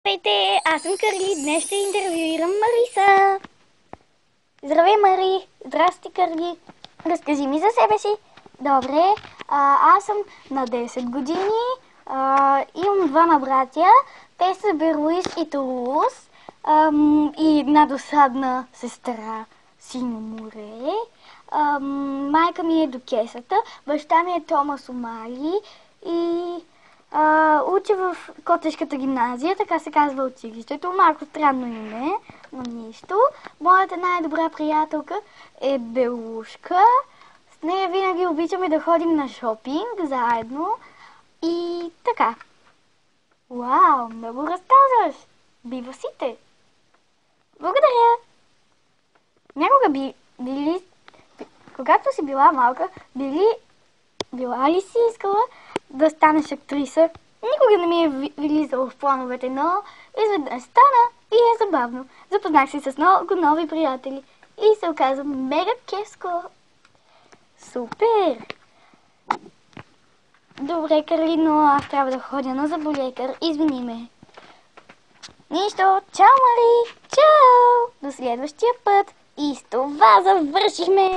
Здравейте, аз съм Карли. Днес ще интервюирам Мариса. Здравей, Мари. Здрасти, Карли. Разкажи ми за себе си. Добре, аз съм на 10 години. Имам двама братя. Те са Берлуис и Тулус. И една досадна сестра, Синьо море. Майка ми е докесата. Баща ми е Томас Омали. И уча в Котешката гимназия, така се казва училището. Малко странно име, но нищо. Моята най-добра приятелка е Белушка. С нея винаги обичаме да ходим на шопинг заедно. И така. Вау, много разказваш. Бива си те. Благодаря. Някога когато си била малка, била ли си искала да станеш актриса? Никога не ми е влизало в плановете, но изведнъж стана и е забавно. Запознах се с много нови приятели и се оказа мега кеско. Супер! Добре, Карли, но аз трябва да ходя на зъболекар. Извини ме. Нищо. Чао, Мари! Чао! До следващия път! И с това завършихме!